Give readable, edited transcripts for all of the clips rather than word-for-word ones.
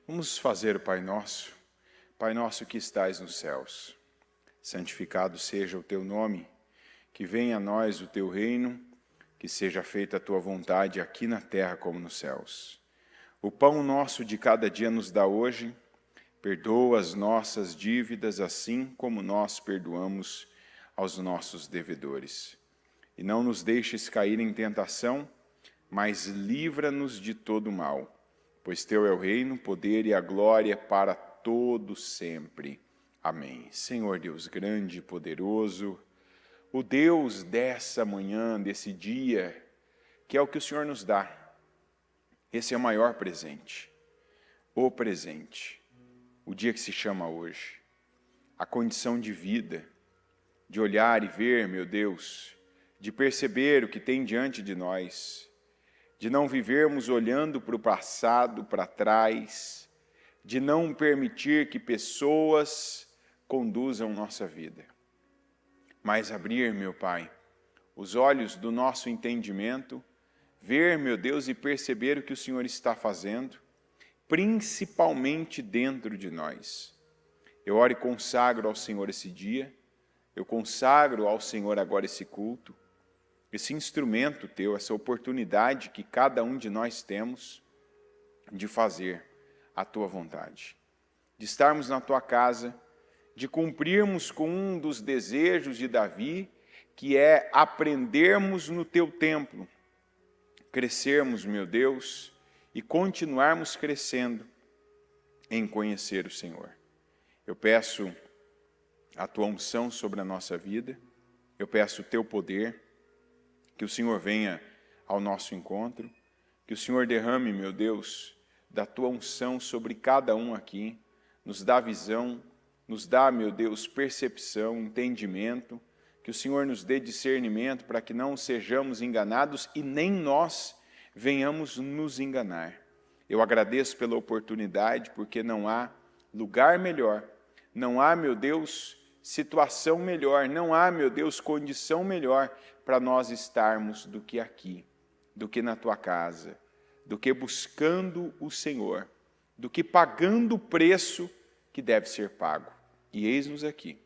Vamos fazer o Pai Nosso. Pai nosso que estais nos céus, santificado seja o teu nome, que venha a nós o teu reino, que seja feita a tua vontade aqui na terra como nos céus. O pão nosso de cada dia nos dá hoje, perdoa as nossas dívidas assim como nós perdoamos aos nossos devedores. E não nos deixes cair em tentação, mas livra-nos de todo mal. Pois teu é o reino, o poder e a glória para todo sempre. Amém. Senhor Deus grande e poderoso, o Deus dessa manhã, desse dia, que é o que o Senhor nos dá. Esse é o maior presente. O presente. O dia que se chama hoje. A condição de vida, de olhar e ver, meu Deus, de perceber o que tem diante de nós, de não vivermos olhando para o passado, para trás, de não permitir que pessoas conduzam nossa vida. Mas abrir, meu Pai, os olhos do nosso entendimento, ver, meu Deus, e perceber o que o Senhor está fazendo, principalmente dentro de nós. Eu oro e consagro ao Senhor esse dia, eu consagro ao Senhor agora esse culto, esse instrumento teu, essa oportunidade que cada um de nós temos de fazer a tua vontade, de estarmos na tua casa, de cumprirmos com um dos desejos de Davi, que é aprendermos no teu templo, crescermos, meu Deus, e continuarmos crescendo em conhecer o Senhor. Eu peço a tua unção sobre a nossa vida, eu peço o teu poder, que o Senhor venha ao nosso encontro, que o Senhor derrame, meu Deus, da tua unção sobre cada um aqui, nos dá visão, nos dá, meu Deus, percepção, entendimento, que o Senhor nos dê discernimento para que não sejamos enganados e nem nós venhamos nos enganar. Eu agradeço pela oportunidade, porque não há lugar melhor, não há, meu Deus, situação melhor, não há, meu Deus, condição melhor para nós estarmos do que aqui, do que na tua casa, do que buscando o Senhor, do que pagando o preço que deve ser pago. E eis-nos aqui,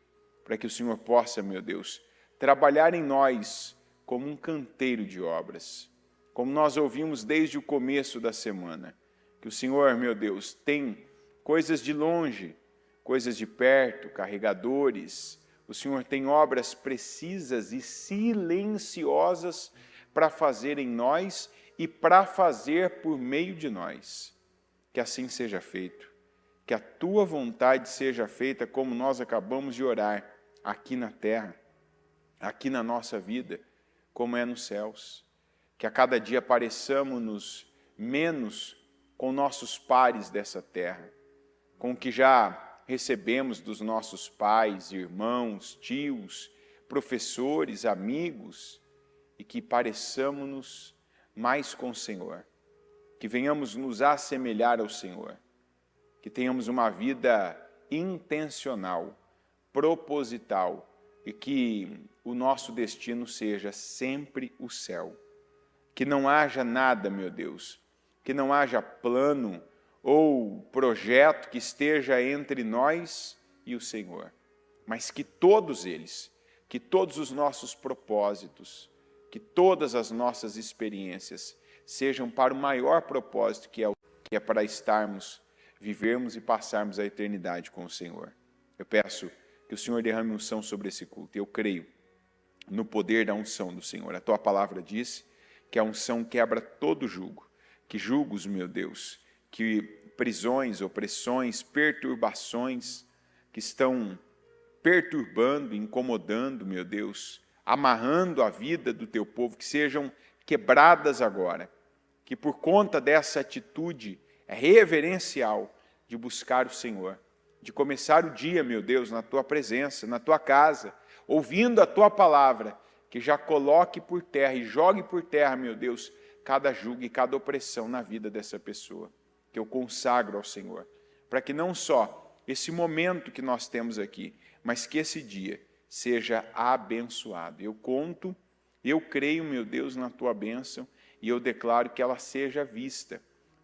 para que o Senhor possa, meu Deus, trabalhar em nós como um canteiro de obras, como nós ouvimos desde o começo da semana, que o Senhor, meu Deus, tem coisas de longe, coisas de perto, carregadores. O Senhor tem obras precisas e silenciosas para fazer em nós e para fazer por meio de nós. Que assim seja feito. Que a tua vontade seja feita como nós acabamos de orar aqui na terra, aqui na nossa vida, como é nos céus. Que a cada dia pareçamos-nos menos com nossos pares dessa terra, com o que já recebemos dos nossos pais, irmãos, tios, professores, amigos, e que pareçamos-nos mais com o Senhor, que venhamos nos assemelhar ao Senhor, que tenhamos uma vida intencional, proposital, e que o nosso destino seja sempre o céu. Que não haja nada, meu Deus, que não haja plano ou projeto que esteja entre nós e o Senhor, mas que todos eles, que todos os nossos propósitos, que todas as nossas experiências sejam para o maior propósito que é para estarmos, vivermos e passarmos a eternidade com o Senhor. Eu peço que o Senhor derrame unção sobre esse culto. Eu creio no poder da unção do Senhor. A tua palavra diz que a unção quebra todo jugo, que julgos, meu Deus, que prisões, opressões, perturbações que estão perturbando, incomodando, meu Deus, amarrando a vida do teu povo, que sejam quebradas agora, que por conta dessa atitude reverencial de buscar o Senhor, de começar o dia, meu Deus, na tua presença, na tua casa, ouvindo a tua palavra, que já coloque por terra e jogue por terra, meu Deus, cada jugo e cada opressão na vida dessa pessoa, que eu consagro ao Senhor, para que não só esse momento que nós temos aqui, mas que esse dia seja abençoado. Eu conto, eu creio, meu Deus, na tua bênção, e eu declaro que ela seja vista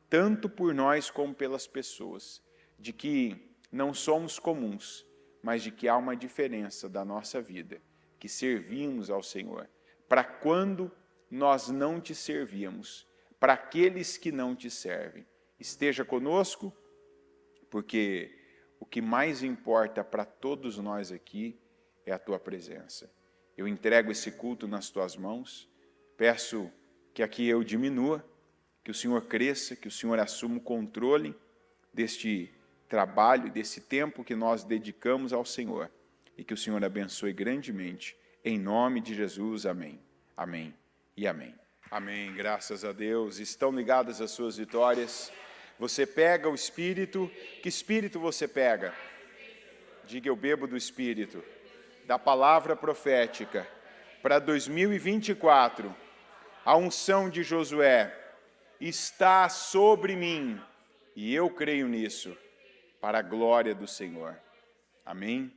tanto por nós como pelas pessoas, de que não somos comuns, mas de que há uma diferença da nossa vida, que servimos ao Senhor. Para quando nós não te servíamos, para aqueles que não te servem, esteja conosco, porque o que mais importa para todos nós aqui é a tua presença. Eu entrego esse culto nas tuas mãos, peço que aqui eu diminua, que o Senhor cresça, que o Senhor assuma o controle deste trabalho, desse tempo que nós dedicamos ao Senhor, e que o Senhor abençoe grandemente, em nome de Jesus, amém. Amém e amém. Amém, graças a Deus. Estão ligadas as suas vitórias? Você pega o Espírito, que Espírito você pega? Diga, eu bebo do Espírito, da palavra profética, para 2024, a unção de Josué está sobre mim, e eu creio nisso, para a glória do Senhor. Amém?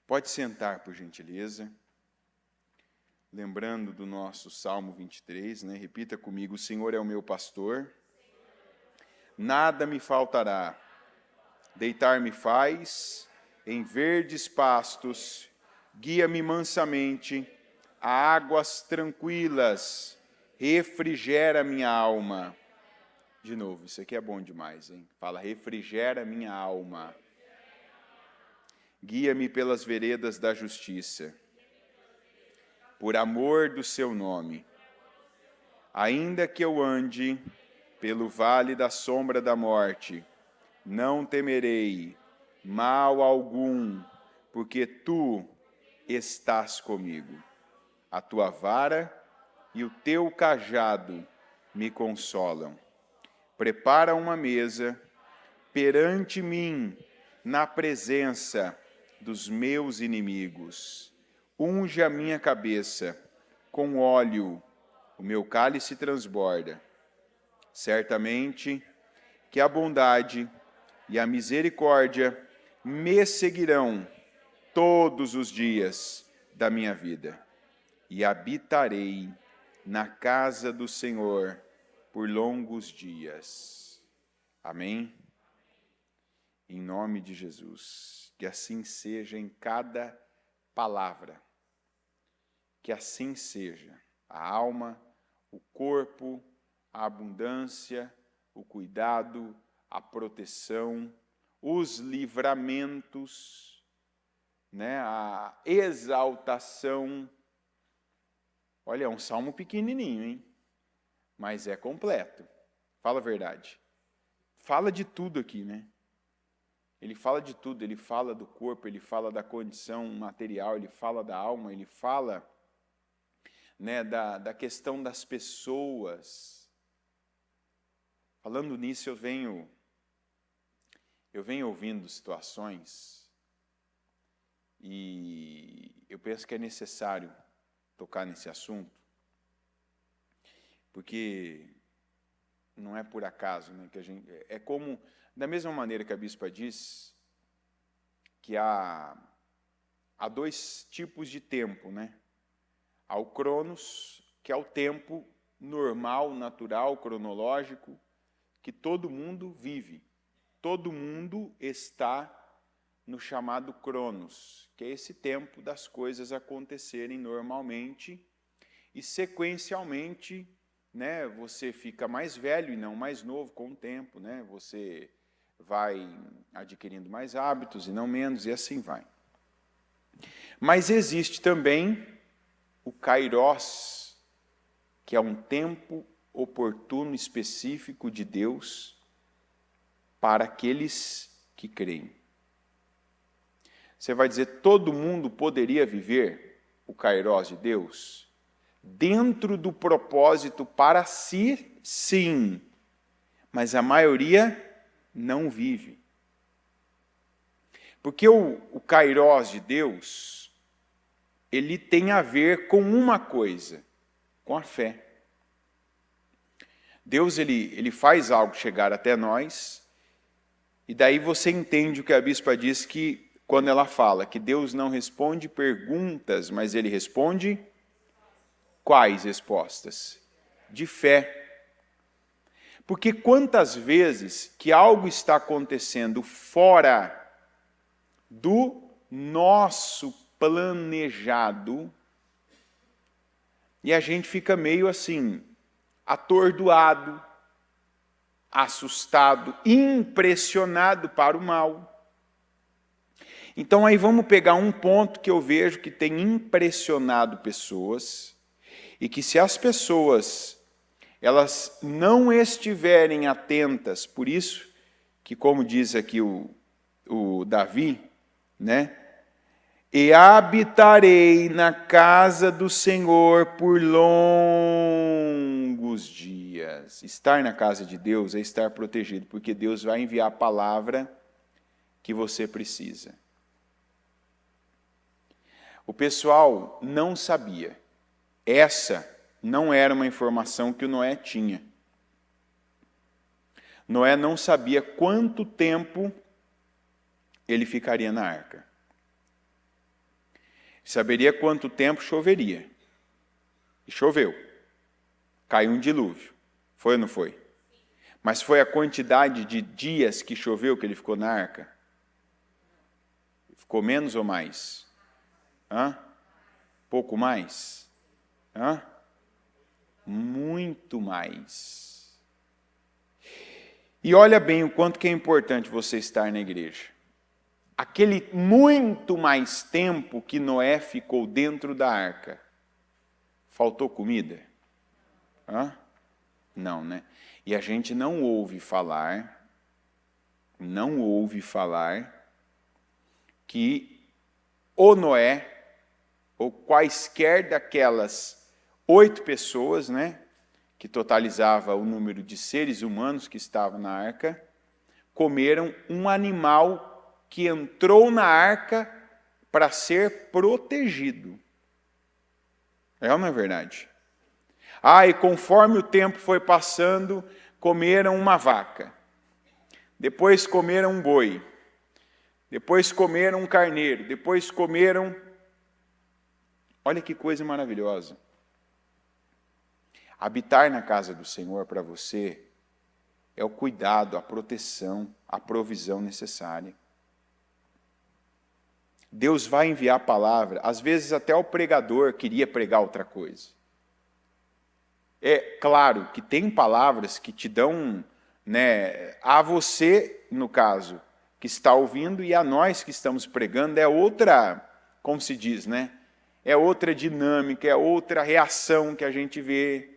Pode sentar, por gentileza. Lembrando do nosso Salmo 23, né? Repita comigo: o Senhor é o meu pastor, nada me faltará. Deitar-me faz em verdes pastos, guia-me mansamente a águas tranquilas, refrigera minha alma. De novo, isso aqui é bom demais, hein? Fala, refrigera minha alma. Guia-me pelas veredas da justiça, por amor do seu nome. Ainda que eu ande pelo vale da sombra da morte, não temerei mal algum, porque tu estás comigo. A tua vara e o teu cajado me consolam. Prepara uma mesa perante mim na presença dos meus inimigos. Unge a minha cabeça com óleo, o meu cálice transborda. Certamente que a bondade e a misericórdia me seguirão todos os dias da minha vida, e habitarei na casa do Senhor por longos dias. Amém? Em nome de Jesus, que assim seja em cada palavra, que assim seja a alma, o corpo, a abundância, o cuidado, a proteção, os livramentos, né, a exaltação. Olha, é um salmo pequenininho, hein? Mas é completo. Fala a verdade. Fala de tudo aqui, né? Ele fala de tudo, ele fala do corpo, ele fala da condição material, ele fala da alma, ele fala, né, da questão das pessoas. Falando nisso, eu venho ouvindo situações e eu penso que é necessário tocar nesse assunto, porque não é por acaso, né, que a gente, é como, da mesma maneira que a bispa diz, que há dois tipos de tempo, né? Há o cronos, que é o tempo normal, natural, cronológico, que todo mundo vive. Todo mundo está no chamado cronos, que é esse tempo das coisas acontecerem normalmente e sequencialmente, né, você fica mais velho e não mais novo com o tempo, né? Você vai adquirindo mais hábitos e não menos, e assim vai. Mas existe também o Kairos, que é um tempo oportuno, específico de Deus para aqueles que creem. Você vai dizer, todo mundo poderia viver o Kairos de Deus? Dentro do propósito para si, sim, mas a maioria não vive. Porque o Kairos de Deus, ele tem a ver com uma coisa, com a fé. Deus, ele faz algo chegar até nós, e daí você entende o que a bispa diz, que quando ela fala que Deus não responde perguntas, mas ele responde quais respostas? De fé. Porque quantas vezes que algo está acontecendo fora do nosso planejado e a gente fica meio assim, atordoado, assustado, impressionado para o mal. Então aí vamos pegar um ponto que eu vejo que tem impressionado pessoas e que se as pessoas elas não estiverem atentas, por isso que como diz aqui o Davi, né? E habitarei na casa do Senhor por longos dias. Estar na casa de Deus é estar protegido, porque Deus vai enviar a palavra que você precisa. O pessoal não sabia. Essa não era uma informação que o Noé tinha. Noé não sabia quanto tempo ele ficaria na arca. Saberia quanto tempo choveria. E choveu. Caiu um dilúvio. Foi ou não foi? Mas foi a quantidade de dias que choveu que ele ficou na arca? Ficou menos ou mais? Hã? Pouco mais? Hã? Muito mais. E olha bem o quanto que é importante você estar na igreja. Aquele muito mais tempo que Noé ficou dentro da arca, faltou comida? Hã? Não, né? E a gente não ouve falar que o Noé, ou quaisquer daquelas 8 pessoas, né, que totalizava o número de seres humanos que estavam na arca, comeram um animal que entrou na arca para ser protegido. É ou não é verdade? E conforme o tempo foi passando, comeram uma vaca. Depois comeram um boi. Depois comeram um carneiro. Depois comeram... Olha que coisa maravilhosa. Habitar na casa do Senhor para você é o cuidado, a proteção, a provisão necessária. Deus vai enviar a palavra, às vezes até o pregador queria pregar outra coisa. É claro que tem palavras que te dão, né, a você, no caso, que está ouvindo, e a nós que estamos pregando, é outra, como se diz, né? É outra dinâmica, é outra reação que a gente vê.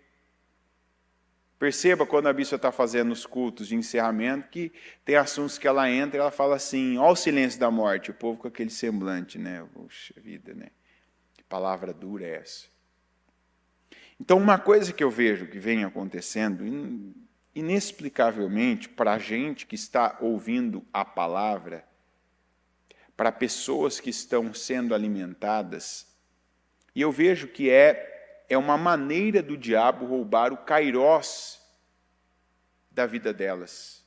Perceba quando a bispa está fazendo os cultos de encerramento, que tem assuntos que ela entra e ela fala assim, olha o silêncio da morte, o povo com aquele semblante, né? Puxa vida, né? Que palavra dura é essa? Então, uma coisa que eu vejo que vem acontecendo, inexplicavelmente, para a gente que está ouvindo a palavra, para pessoas que estão sendo alimentadas, e eu vejo que é uma maneira do diabo roubar o kairós da vida delas,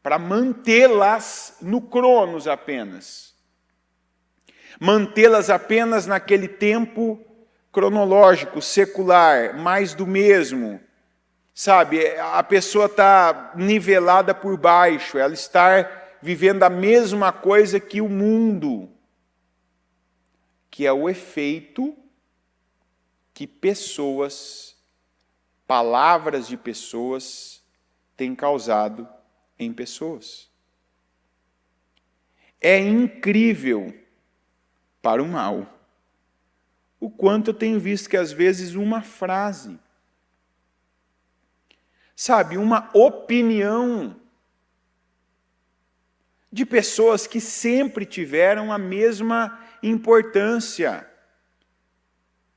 para mantê-las no cronos apenas, mantê-las apenas naquele tempo cronológico, secular, mais do mesmo, sabe? A pessoa está nivelada por baixo, ela está vivendo a mesma coisa que o mundo, que é o efeito que pessoas, palavras de pessoas, têm causado em pessoas. É incrível para o mal o quanto eu tenho visto que às vezes uma frase, sabe, uma opinião de pessoas que sempre tiveram a mesma importância.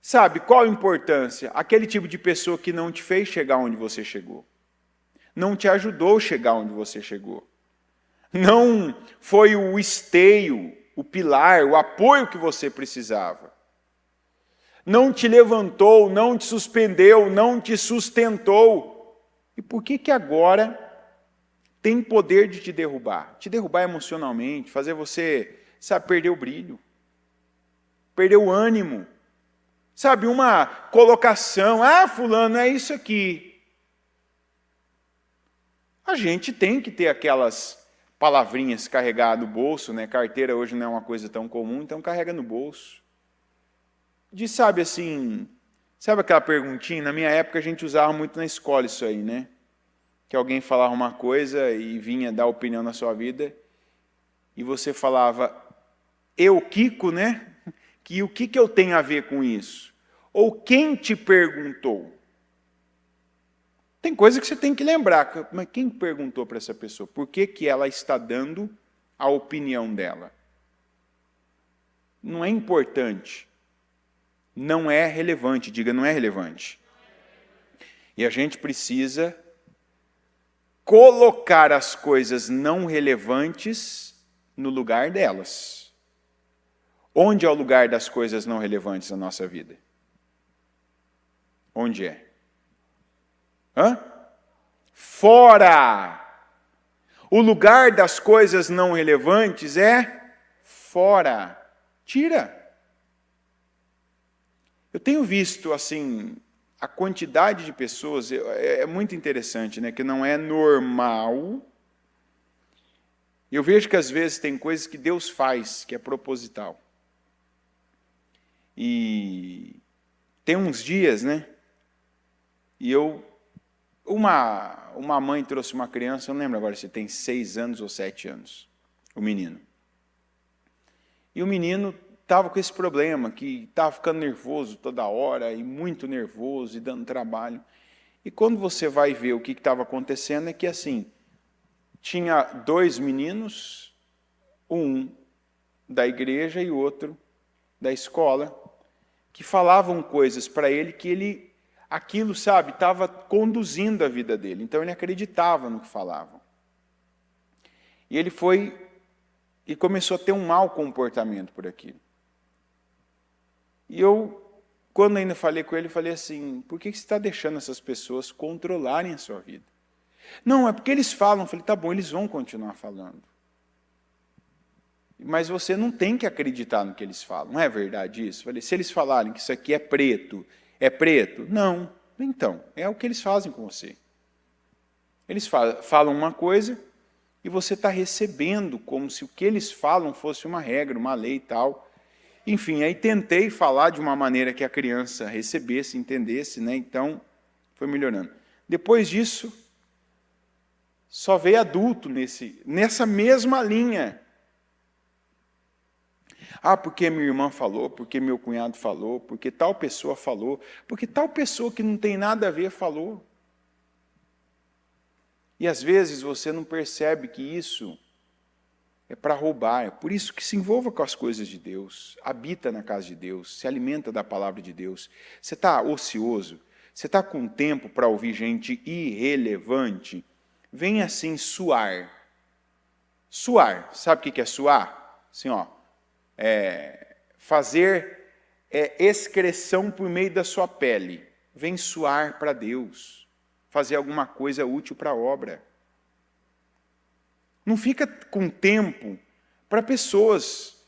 Sabe, qual a importância? Aquele tipo de pessoa que não te fez chegar onde você chegou. Não te ajudou a chegar onde você chegou. Não foi o esteio, o pilar, o apoio que você precisava. Não te levantou, não te suspendeu, não te sustentou. E por que agora tem poder de te derrubar? Te derrubar emocionalmente, fazer você, sabe, perder o brilho, perder o ânimo. Sabe, uma colocação, fulano, é isso aqui. a gente tem que ter aquelas palavrinhas carregadas no bolso, né? Carteira hoje não é uma coisa tão comum, então carrega no bolso. Sabe assim, sabe aquela perguntinha? Na minha época a gente usava muito na escola isso aí, né? Que alguém falava uma coisa e vinha dar opinião na sua vida, e você falava, eu, Kiko, né? Que o que eu tenho a ver com isso? Ou quem te perguntou? Tem coisa que você tem que lembrar, mas quem perguntou para essa pessoa? Por que ela está dando a opinião dela? Não é importante. Não é relevante, diga, não é relevante. E a gente precisa colocar as coisas não relevantes no lugar delas. Onde é o lugar das coisas não relevantes na nossa vida? Onde é? Fora! O lugar das coisas não relevantes é fora. Tira. Eu tenho visto, assim, a quantidade de pessoas, é muito interessante, né? Que não é normal. Eu vejo que às vezes tem coisas que Deus faz, que é proposital. E tem uns dias, né? E uma mãe trouxe uma criança, eu não lembro agora se tem 6 anos ou 7 anos, o menino. E o menino estava com esse problema, que estava ficando nervoso toda hora, e muito nervoso, e dando trabalho. E quando você vai ver o que estava acontecendo, é que assim, tinha 2 meninos, um da igreja e outro da escola, que falavam coisas para ele que ele, aquilo, sabe, estava conduzindo a vida dele. Então ele acreditava no que falavam. E ele foi e começou a ter um mau comportamento por aquilo. E eu, quando ainda falei com ele, falei assim, por que você está deixando essas pessoas controlarem a sua vida? Não, é porque eles falam. Eu falei, tá bom, eles vão continuar falando. Mas você não tem que acreditar no que eles falam. Não é verdade isso? Eu falei, se eles falarem que isso aqui é preto? Não. Então, é o que eles fazem com você. Eles falam uma coisa e você está recebendo como se o que eles falam fosse uma regra, uma lei e tal. Enfim, aí tentei falar de uma maneira que a criança recebesse, entendesse, né? Então, foi melhorando. Depois disso, só veio adulto nessa mesma linha. Porque minha irmã falou, porque meu cunhado falou, porque tal pessoa falou, porque tal pessoa que não tem nada a ver falou. E às vezes você não percebe que isso é para roubar. É por isso que se envolva com as coisas de Deus, habita na casa de Deus, se alimenta da palavra de Deus. Você está ocioso? Você está com tempo para ouvir gente irrelevante? Vem assim suar. Suar, sabe o que é suar? Assim, fazer excreção por meio da sua pele. Vem suar para Deus. Fazer alguma coisa útil para a obra. Não fica com tempo para pessoas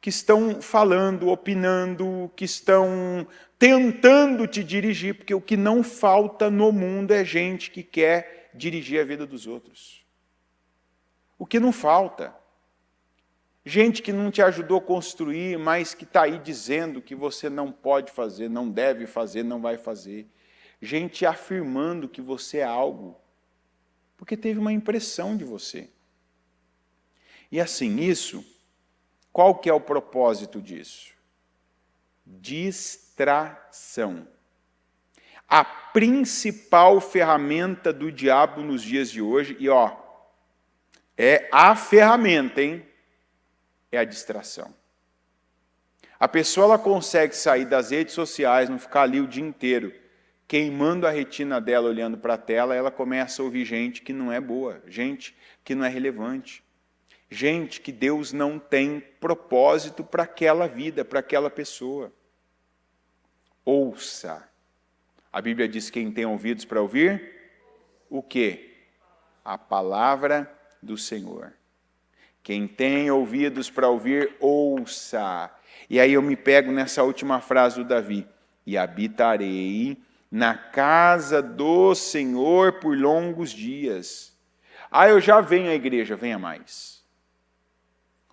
que estão falando, opinando, que estão tentando te dirigir, porque o que não falta no mundo é gente que quer dirigir a vida dos outros. O que não falta? Gente que não te ajudou a construir, mas que está aí dizendo que você não pode fazer, não deve fazer, não vai fazer. Gente afirmando que você é algo, porque teve uma impressão de você. E assim, qual que é o propósito disso? Distração. A principal ferramenta do diabo nos dias de hoje, é a ferramenta, hein? É a distração. A pessoa ela consegue sair das redes sociais, não ficar ali o dia inteiro, queimando a retina dela, olhando para a tela, ela começa a ouvir gente que não é boa, gente que não é relevante, gente que Deus não tem propósito para aquela vida, para aquela pessoa. Ouça. A Bíblia diz que quem tem ouvidos para ouvir, o quê? A palavra do Senhor. Quem tem ouvidos para ouvir, ouça. E aí eu me pego nessa última frase do Davi. E habitarei na casa do Senhor por longos dias. Ah, eu já venho à igreja, venha mais.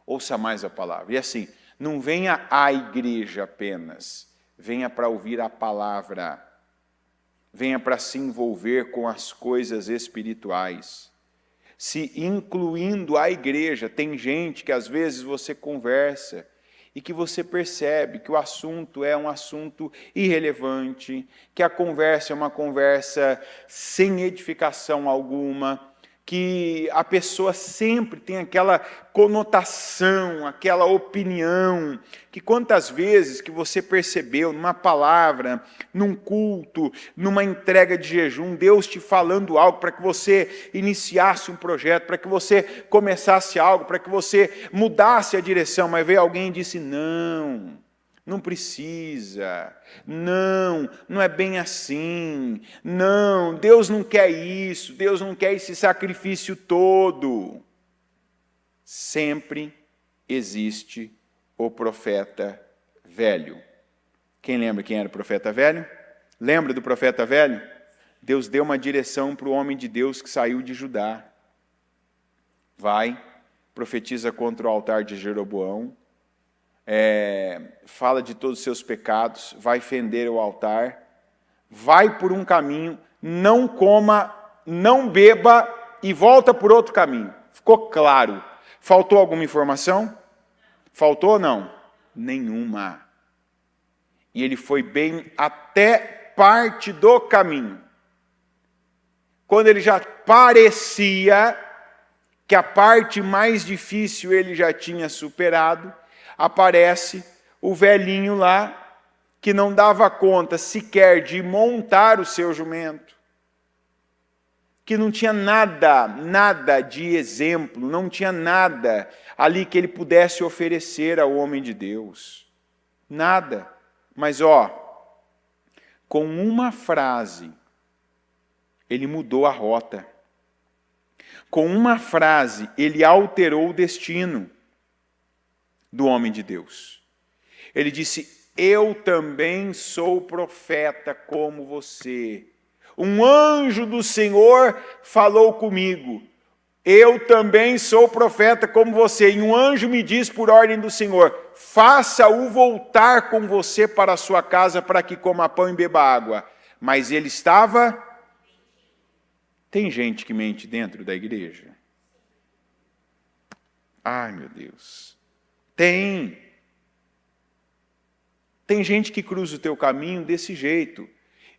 Ouça mais a palavra. E assim, não venha à igreja apenas, venha para ouvir a palavra. Venha para se envolver com as coisas espirituais. Se incluindo a igreja, tem gente que às vezes você conversa e que você percebe que o assunto é um assunto irrelevante, que a conversa é uma conversa sem edificação alguma, que a pessoa sempre tem aquela conotação, aquela opinião, que quantas vezes que você percebeu numa palavra, num culto, numa entrega de jejum, Deus te falando algo para que você iniciasse um projeto, para que você começasse algo, para que você mudasse a direção, mas veio alguém e disse, não precisa, não é bem assim, não, Deus não quer isso, Deus não quer esse sacrifício todo. Sempre existe o profeta velho. Quem lembra quem era o profeta velho? Lembra do profeta velho? Deus deu uma direção para o homem de Deus que saiu de Judá. Vai, profetiza contra o altar de Jeroboão, fala de todos os seus pecados, vai fender o altar, vai por um caminho, não coma, não beba e volta por outro caminho. Ficou claro. Faltou alguma informação? Faltou ou não? Nenhuma. E ele foi bem até parte do caminho. Quando ele já parecia que a parte mais difícil ele já tinha superado, aparece o velhinho lá, que não dava conta sequer de montar o seu jumento, que não tinha nada de exemplo, não tinha nada ali que ele pudesse oferecer ao homem de Deus. Nada. Mas, com uma frase, ele mudou a rota. Com uma frase, ele alterou o destino do homem de Deus. Ele disse, eu também sou profeta como você. Um anjo do Senhor falou comigo. Eu também sou profeta como você. E um anjo me diz por ordem do Senhor, faça-o voltar com você para a sua casa para que coma pão e beba água. Mas ele estava... Tem gente que mente dentro da igreja? Ai, meu Deus. Tem gente que cruza o teu caminho desse jeito.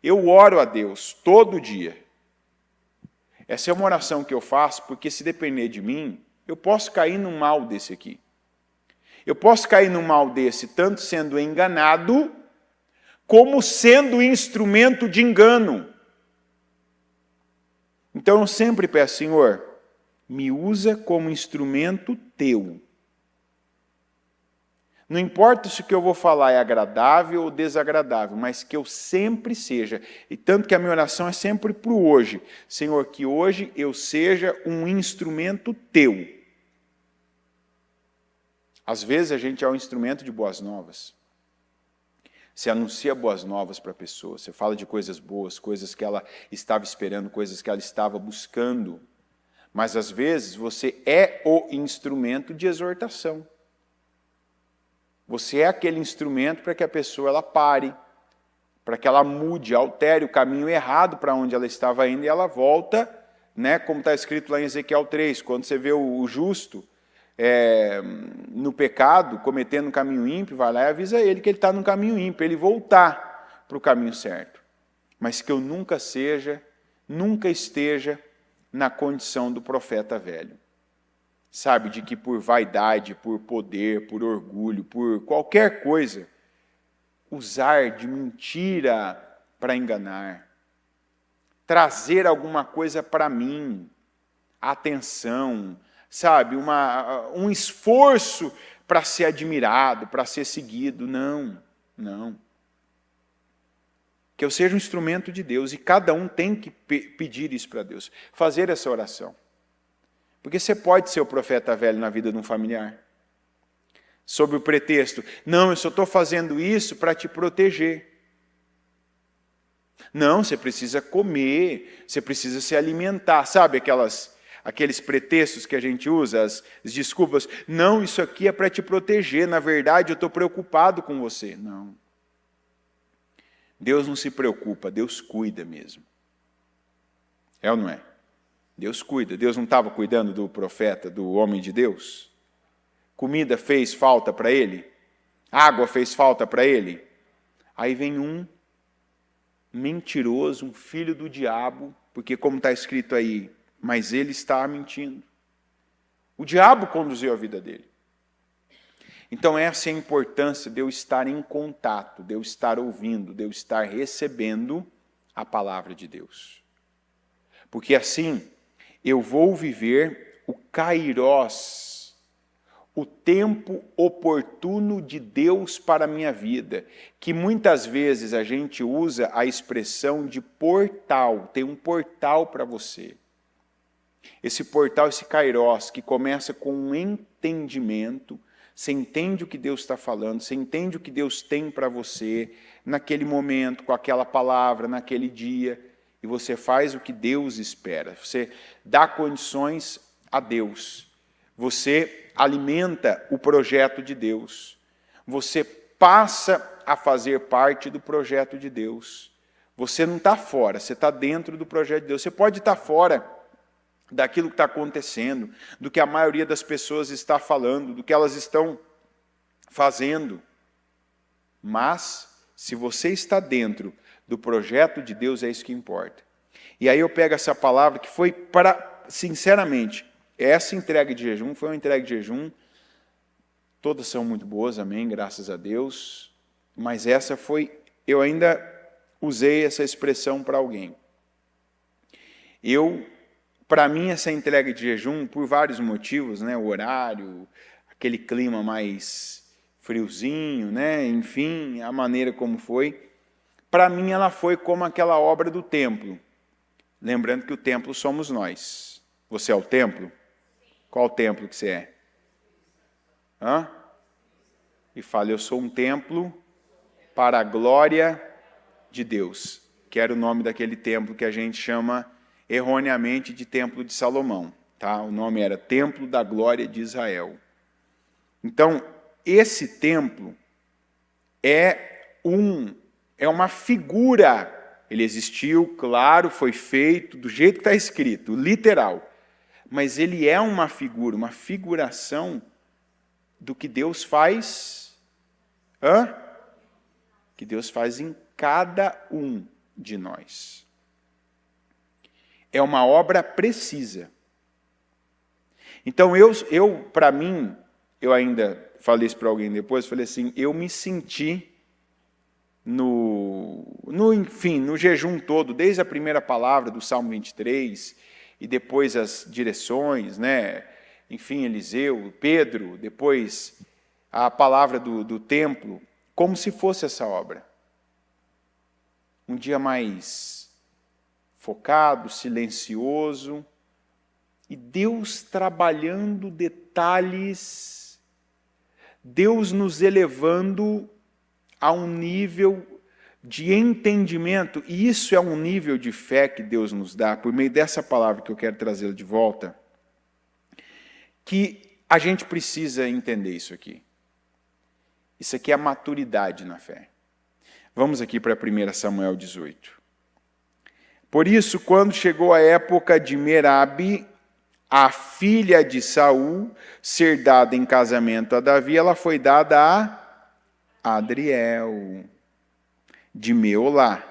Eu oro a Deus todo dia. Essa é uma oração que eu faço, porque se depender de mim, eu posso cair num mal desse aqui. Eu posso cair num mal desse, tanto sendo enganado, como sendo instrumento de engano. Então eu sempre peço, Senhor, me usa como instrumento teu. Não importa se o que eu vou falar é agradável ou desagradável, mas que eu sempre seja, e tanto que a minha oração é sempre para o hoje. Senhor, que hoje eu seja um instrumento teu. Às vezes a gente é um instrumento de boas novas. Você anuncia boas novas para a pessoa, você fala de coisas boas, coisas que ela estava esperando, coisas que ela estava buscando. Mas às vezes você é o instrumento de exortação. Você é aquele instrumento para que a pessoa ela pare, para que ela mude, altere o caminho errado para onde ela estava indo e ela volta, né, como está escrito lá em Ezequiel 3, quando você vê o justo no pecado, cometendo um caminho ímpio, vai lá e avisa ele que ele está no caminho ímpio, ele voltar para o caminho certo. Mas que eu nunca esteja na condição do profeta velho. Sabe, de que por vaidade, por poder, por orgulho, por qualquer coisa, usar de mentira para enganar, trazer alguma coisa para mim, atenção, sabe, um esforço para ser admirado, para ser seguido. Não. Que eu seja um instrumento de Deus, e cada um tem que pedir isso para Deus, fazer essa oração. Porque você pode ser o profeta velho na vida de um familiar. Sob o pretexto, não, eu só estou fazendo isso para te proteger. Não, você precisa comer, você precisa se alimentar. Sabe aqueles pretextos que a gente usa, as desculpas. Não, isso aqui é para te proteger. Na verdade, eu estou preocupado com você. Não. Deus não se preocupa, Deus cuida mesmo. É ou não é? Deus cuida. Deus não estava cuidando do profeta, do homem de Deus? Comida fez falta para ele? Água fez falta para ele? Aí vem um mentiroso, um filho do diabo, porque como está escrito aí, mas ele está mentindo. O diabo conduziu a vida dele. Então essa é a importância de eu estar em contato, de eu estar ouvindo, de eu estar recebendo a palavra de Deus. Porque assim eu vou viver o kairós, o tempo oportuno de Deus para a minha vida, que muitas vezes a gente usa a expressão de portal, tem um portal para você. Esse portal, esse kairós, que começa com um entendimento, você entende o que Deus está falando, você entende o que Deus tem para você, naquele momento, com aquela palavra, naquele dia, e você faz o que Deus espera, você dá condições a Deus, você alimenta o projeto de Deus, você passa a fazer parte do projeto de Deus. Você não está fora, você está dentro do projeto de Deus. Você pode estar fora daquilo que está acontecendo, do que a maioria das pessoas está falando, do que elas estão fazendo. Mas, se você está dentro do projeto de Deus, é isso que importa. E aí eu pego essa palavra que foi para, sinceramente, essa entrega de jejum foi uma entrega de jejum, todas são muito boas, amém, graças a Deus, mas essa foi, eu ainda usei essa expressão para alguém. Para mim, essa entrega de jejum, por vários motivos, né, o horário, aquele clima mais friozinho, né, enfim, a maneira como foi, para mim ela foi como aquela obra do templo. Lembrando que o templo somos nós. Você é o templo? Qual templo que você é? Hã? E fala, eu sou um templo para a glória de Deus, que era o nome daquele templo que a gente chama erroneamente de Templo de Salomão. Tá? O nome era Templo da Glória de Israel. Então, esse templo é uma figura. Ele existiu, claro, foi feito do jeito que está escrito, literal. Mas ele é uma figura, uma figuração do que Deus faz. Que Deus faz em cada um de nós. É uma obra precisa. Então, para mim, eu ainda falei isso para alguém depois, falei assim, eu me senti enfim, no jejum todo, desde a primeira palavra do Salmo 23, e depois as direções, né? Enfim, Eliseu, Pedro, depois a palavra do templo, como se fosse essa obra. Um dia mais focado, silencioso, e Deus trabalhando detalhes, Deus nos elevando a um nível de entendimento, e isso é um nível de fé que Deus nos dá, por meio dessa palavra que eu quero trazer de volta, que a gente precisa entender isso aqui. Isso aqui é a maturidade na fé. Vamos aqui para 1 Samuel 18. Por isso, quando chegou a época de Merabe, a filha de Saul, ser dada em casamento a Davi, ela foi dada a Adriel, de Meolá.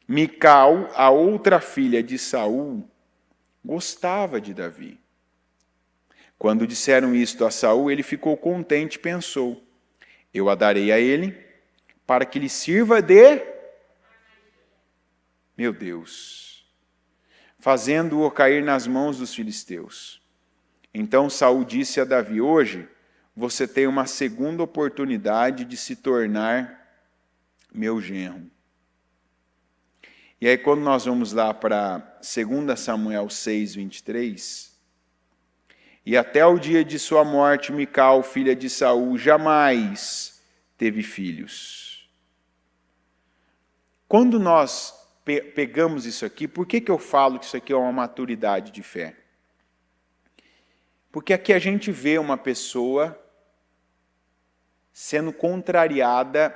Mical, a outra filha de Saul, gostava de Davi. Quando disseram isto a Saul, ele ficou contente e pensou, eu a darei a ele, para que lhe sirva de... Meu Deus! Fazendo-o cair nas mãos dos filisteus. Então Saul disse a Davi, hoje você tem uma segunda oportunidade de se tornar meu genro. E aí quando nós vamos lá para 2 Samuel 6, 23, e até o dia de sua morte, Mical, filha de Saul, jamais teve filhos. Quando nós pegamos isso aqui, por que eu falo que isso aqui é uma maturidade de fé? Porque aqui a gente vê uma pessoa sendo contrariada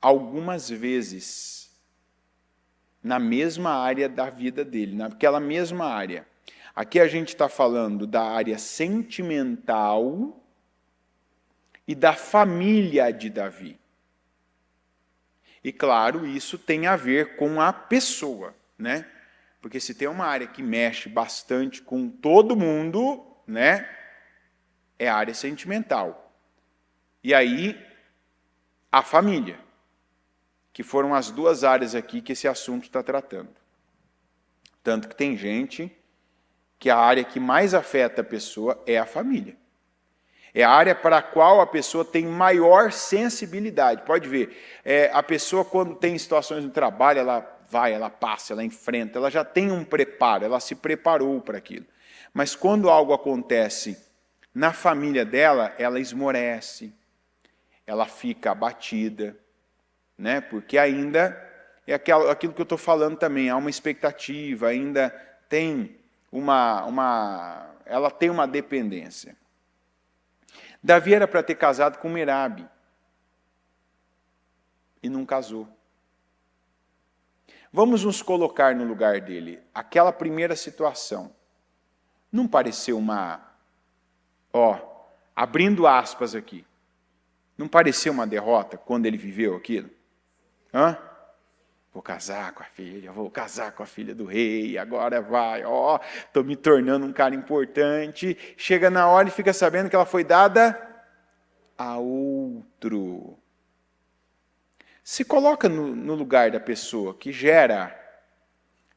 algumas vezes na mesma área da vida dele, naquela mesma área. Aqui a gente está falando da área sentimental e da família de Davi. E claro, isso tem a ver com a pessoa, né? Porque se tem uma área que mexe bastante com todo mundo, né? É a área sentimental. E aí, a família, que foram as duas áreas aqui que esse assunto está tratando. Tanto que tem gente que a área que mais afeta a pessoa é a família. É a área para a qual a pessoa tem maior sensibilidade. Pode ver, a pessoa quando tem situações no trabalho, ela vai, ela passa, ela enfrenta, ela já tem um preparo, ela se preparou para aquilo. Mas quando algo acontece na família dela, ela esmorece, ela fica abatida, né? Porque ainda é aquilo que eu estou falando também, há uma expectativa, ainda tem ela tem uma dependência. Davi era para ter casado com Merabe e não casou. Vamos nos colocar no lugar dele. Aquela primeira situação não pareceu abrindo aspas aqui, não pareceu uma derrota quando ele viveu aquilo? Vou casar com a filha do rei, agora vai, estou me tornando um cara importante. Chega na hora e fica sabendo que ela foi dada a outro. Se coloca no lugar da pessoa que gera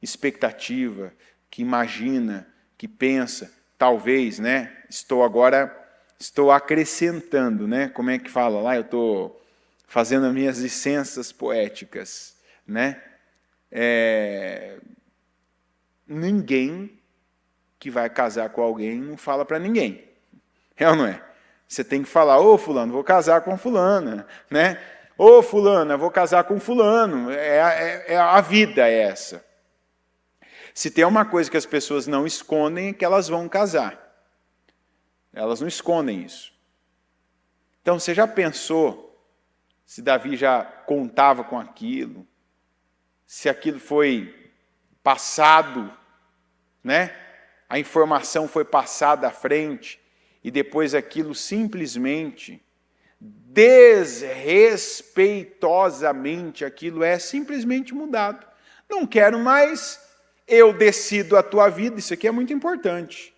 expectativa, que imagina, que pensa, talvez, né? Estou acrescentando, né? Como é que fala lá? Eu estou fazendo as minhas licenças poéticas, né? Ninguém que vai casar com alguém não fala para ninguém. É ou não é? Você tem que falar, ô fulano, vou casar com fulana, né? Ô fulana, vou casar com fulano. A vida é essa. Se tem uma coisa que as pessoas não escondem, é que elas vão casar. Elas não escondem isso. Então, você já pensou se Davi já contava com aquilo? Se aquilo foi passado, né? A informação foi passada à frente e depois aquilo simplesmente, desrespeitosamente, aquilo é simplesmente mudado. Não quero mais, eu decido a tua vida. Isso aqui é muito importante.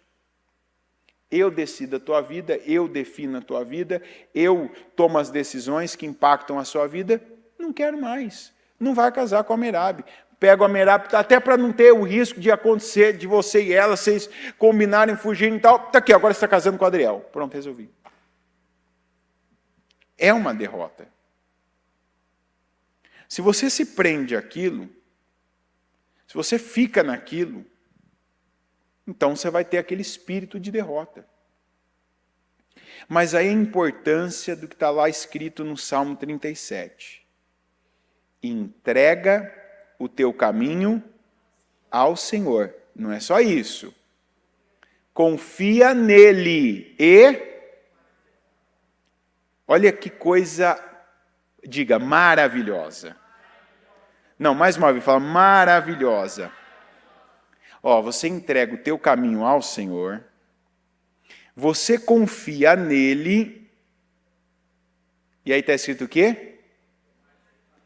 Eu decido a tua vida, eu defino a tua vida, eu tomo as decisões que impactam a sua vida. Não quero mais. Não vai casar com a Merabe. Pego a Merabe, até para não ter o risco de acontecer de você e ela, vocês combinarem, fugirem e tal. Está aqui, agora você está casando com o Adriel. Pronto, resolvi. É uma derrota. Se você se prende àquilo, se você fica naquilo, então você vai ter aquele espírito de derrota. Mas aí a importância do que está lá escrito no Salmo 37. Entrega o teu caminho ao Senhor. Não é só isso. Confia nele e... Olha que coisa, diga, maravilhosa. Não, mais uma vez, fala maravilhosa. Você entrega o teu caminho ao Senhor, você confia nele, e aí está escrito o quê?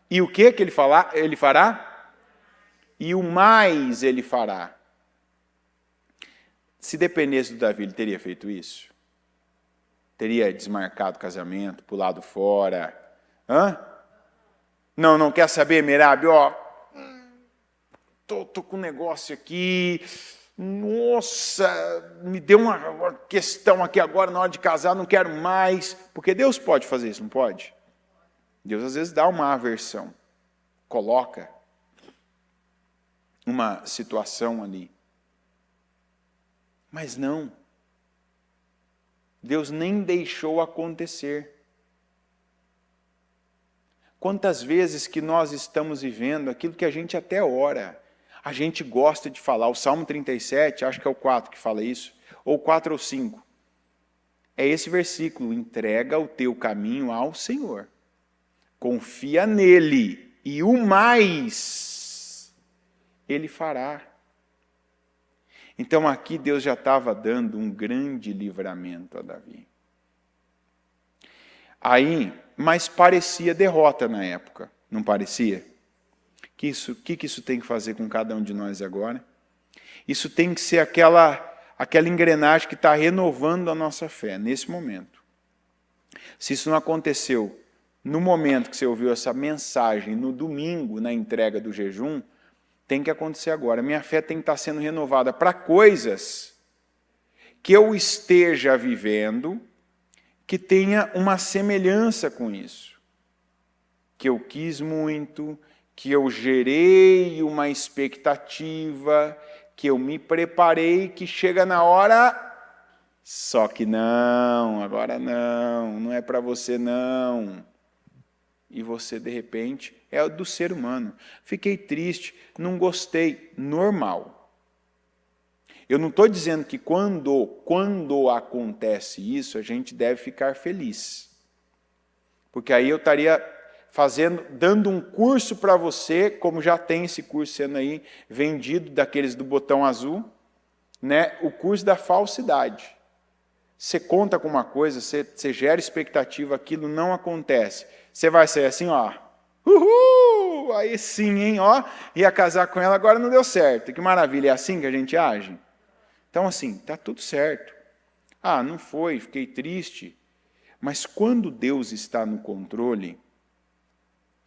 E o que ele fará? E o mais ele fará. Se dependesse do Davi, ele teria feito isso? Teria desmarcado o casamento, pulado fora? Não quer saber, Merabe? Tô com um negócio aqui, nossa, me deu uma questão aqui agora, na hora de casar, não quero mais. Porque Deus pode fazer isso, não pode? Deus às vezes dá uma aversão, coloca uma situação ali. Mas não. Deus nem deixou acontecer. Quantas vezes que nós estamos vivendo aquilo que a gente até ora, a gente gosta de falar. O Salmo 37, acho que é o 4 que fala isso, ou 4 ou 5. É esse versículo: entrega o teu caminho ao Senhor, confia nele, e o mais Ele fará. Então aqui Deus já estava dando um grande livramento a Davi. Aí, mas parecia derrota na época, não parecia? O que isso tem que fazer com cada um de nós agora? Isso tem que ser aquela engrenagem que está renovando a nossa fé, nesse momento. Se isso não aconteceu no momento que você ouviu essa mensagem, no domingo, na entrega do jejum, tem que acontecer agora. Minha fé tem que estar sendo renovada para coisas que eu esteja vivendo, que tenha uma semelhança com isso. Que eu quis muito, que eu gerei uma expectativa, que eu me preparei, que chega na hora, só que não, agora não é para você não. E você, de repente, é do ser humano. Fiquei triste, não gostei, normal. Eu não estou dizendo que quando acontece isso, a gente deve ficar feliz. Porque aí eu estaria dando um curso para você, como já tem esse curso sendo aí vendido, daqueles do botão azul, né? O curso da falsidade. Você conta com uma coisa, você gera expectativa, aquilo não acontece. Você vai sair assim, ó, uhul, aí sim, hein, ó, ia casar com ela, agora não deu certo. Que maravilha, é assim que a gente age? Então, assim, está tudo certo. Ah, não foi, fiquei triste. Mas quando Deus está no controle,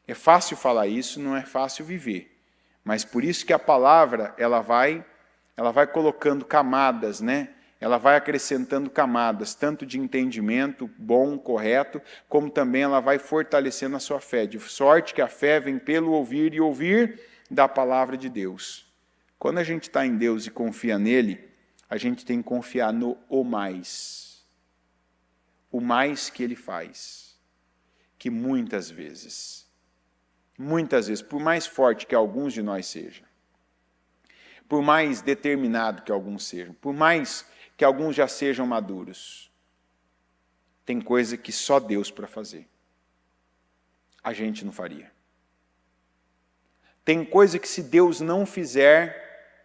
é fácil falar isso, não é fácil viver. Mas por isso que a palavra, ela vai colocando camadas, né? Ela vai acrescentando camadas, tanto de entendimento bom, correto, como também ela vai fortalecendo a sua fé, de sorte que a fé vem pelo ouvir e ouvir da palavra de Deus. Quando a gente está em Deus e confia nele, a gente tem que confiar no o mais que ele faz, que muitas vezes, por mais forte que alguns de nós sejam, por mais determinado que alguns sejam, por mais que alguns já sejam maduros, tem coisa que só Deus para fazer. A gente não faria. Tem coisa que se Deus não fizer,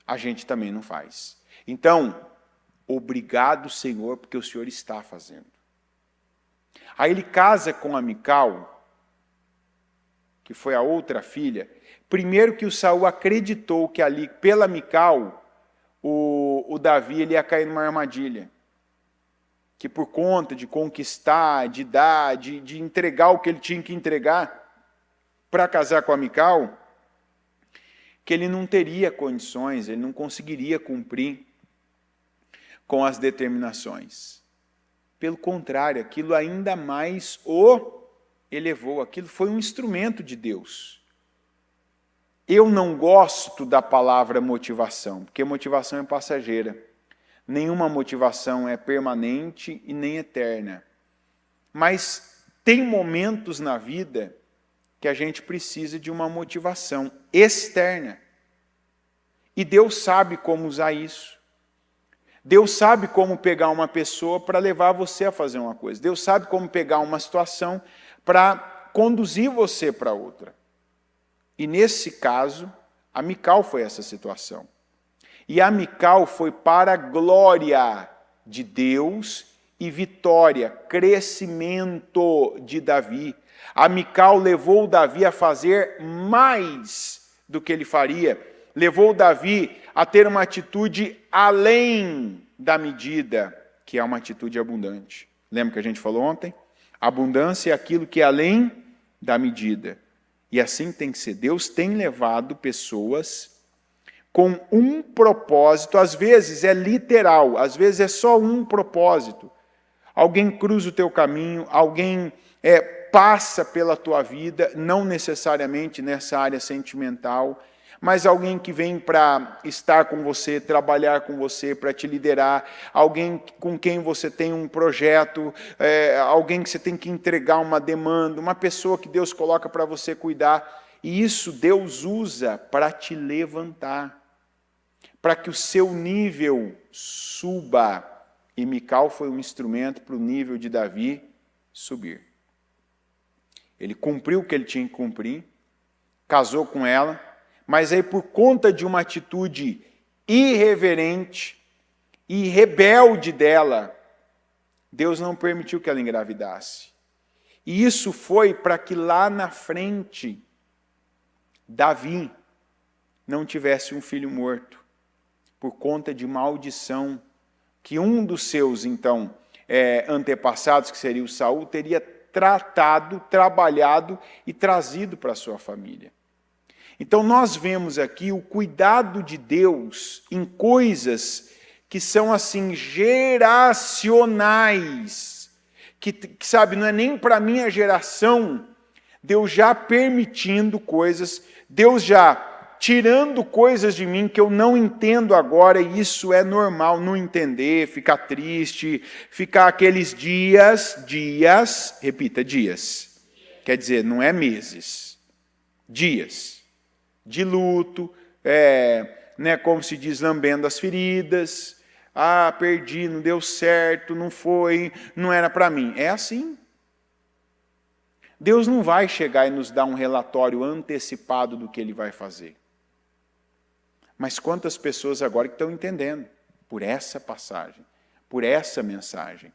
a gente também não faz. Então, obrigado, Senhor, porque o Senhor está fazendo. Aí ele casa com a Mical, que foi a outra filha. Primeiro que o Saul acreditou que ali, pela Mical, o Davi ele ia cair numa armadilha. Que por conta de conquistar, de dar, de entregar o que ele tinha que entregar para casar com a Mical, que ele não teria condições, ele não conseguiria cumprir com as determinações. Pelo contrário, aquilo ainda mais o elevou, aquilo foi um instrumento de Deus. Eu não gosto da palavra motivação, porque motivação é passageira. Nenhuma motivação é permanente e nem eterna. Mas tem momentos na vida que a gente precisa de uma motivação externa. E Deus sabe como usar isso. Deus sabe como pegar uma pessoa para levar você a fazer uma coisa. Deus sabe como pegar uma situação para conduzir você para outra. E nesse caso, a Mical foi essa situação. E a Mical foi para a glória de Deus e vitória, crescimento de Davi. A Mical levou Davi a fazer mais do que ele faria. Levou Davi a ter uma atitude além da medida, que é uma atitude abundante. Lembra que a gente falou ontem? Abundância é aquilo que é além da medida. E assim tem que ser. Deus tem levado pessoas com um propósito, às vezes é literal, às vezes é só um propósito. Alguém cruza o teu caminho, alguém passa pela tua vida, não necessariamente nessa área sentimental, mas alguém que vem para estar com você, trabalhar com você, para te liderar, alguém com quem você tem um projeto, alguém que você tem que entregar uma demanda, uma pessoa que Deus coloca para você cuidar. E isso Deus usa para te levantar, para que o seu nível suba. E Mical foi um instrumento para o nível de Davi subir. Ele cumpriu o que ele tinha que cumprir, casou com ela, mas aí por conta de uma atitude irreverente e rebelde dela, Deus não permitiu que ela engravidasse. E isso foi para que lá na frente, Davi não tivesse um filho morto, por conta de maldição que um dos seus, então, antepassados, que seria o Saul, teria tratado, trabalhado e trazido para a sua família. Então nós vemos aqui o cuidado de Deus em coisas que são assim geracionais, que sabe, não é nem para a minha geração, Deus já permitindo coisas, Deus já tirando coisas de mim que eu não entendo agora, e isso é normal, não entender, ficar triste, ficar aqueles dias, repita, dias, quer dizer, não é meses, dias, de luto, como se diz, lambendo as feridas, perdi, não deu certo, não foi, não era para mim, é assim. Deus não vai chegar e nos dar um relatório antecipado do que Ele vai fazer. Mas quantas pessoas agora que estão entendendo, por essa passagem, por essa mensagem.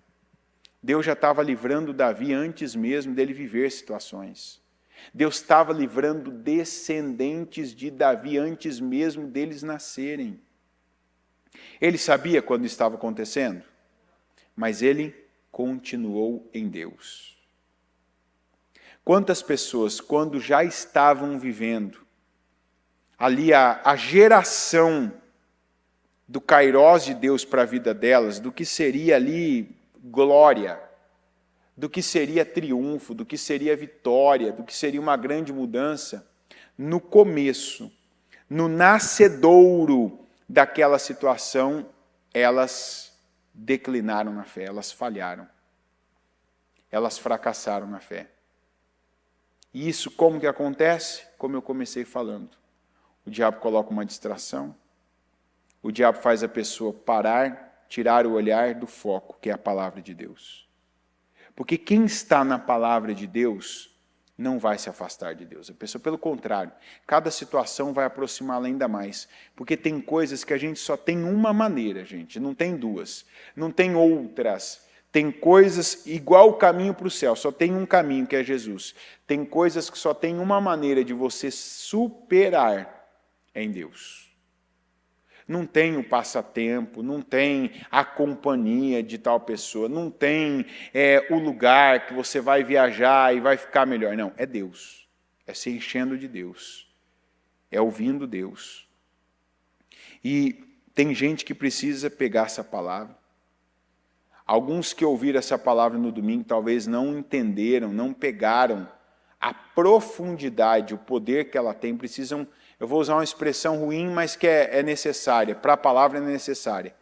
Deus já estava livrando Davi antes mesmo dele viver situações. Deus estava livrando descendentes de Davi antes mesmo deles nascerem. Ele sabia quando estava acontecendo, mas ele continuou em Deus. Quantas pessoas, quando já estavam vivendo ali a geração do kairós de Deus para a vida delas, do que seria ali glória, do que seria triunfo, do que seria vitória, do que seria uma grande mudança, no começo, no nascedouro daquela situação, elas declinaram na fé, elas falharam, elas fracassaram na fé. E isso como que acontece? Como eu comecei falando. O diabo coloca uma distração, o diabo faz a pessoa parar, tirar o olhar do foco, que é a palavra de Deus. Porque quem está na palavra de Deus não vai se afastar de Deus. A pessoa, pelo contrário, cada situação vai aproximá-la ainda mais. Porque tem coisas que a gente só tem uma maneira, gente, não tem duas, não tem outras. Tem coisas igual o caminho para o céu, só tem um caminho, que é Jesus. Tem coisas que só tem uma maneira de você superar, é em Deus. Não tem o passatempo, não tem a companhia de tal pessoa, não tem o lugar que você vai viajar e vai ficar melhor. Não, é Deus. É se enchendo de Deus. É ouvindo Deus. E tem gente que precisa pegar essa palavra. Alguns que ouviram essa palavra no domingo talvez não entenderam, não pegaram a profundidade, o poder que ela tem, precisam... Eu vou usar uma expressão ruim, mas que é necessária. Para a palavra é necessária.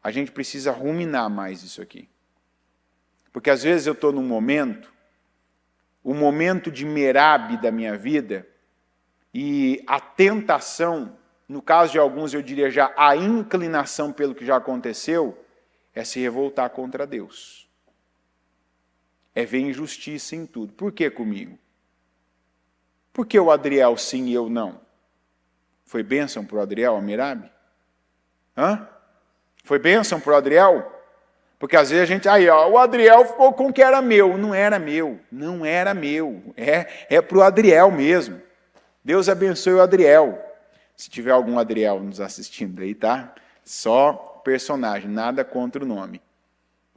A gente precisa ruminar mais isso aqui. Porque às vezes eu estou num momento, o momento de Merabe da minha vida, e a tentação, no caso de alguns eu diria já a inclinação pelo que já aconteceu, é se revoltar contra Deus. É ver injustiça em tudo. Por que comigo? Por que o Adriel sim e eu não? Foi bênção para o Adriel, a Merabe? Foi bênção para o Adriel? Porque às vezes a gente... o Adriel ficou com o que era meu. Não era meu. Não era meu. É para o Adriel mesmo. Deus abençoe o Adriel. Se tiver algum Adriel nos assistindo aí, tá? Só personagem, nada contra o nome.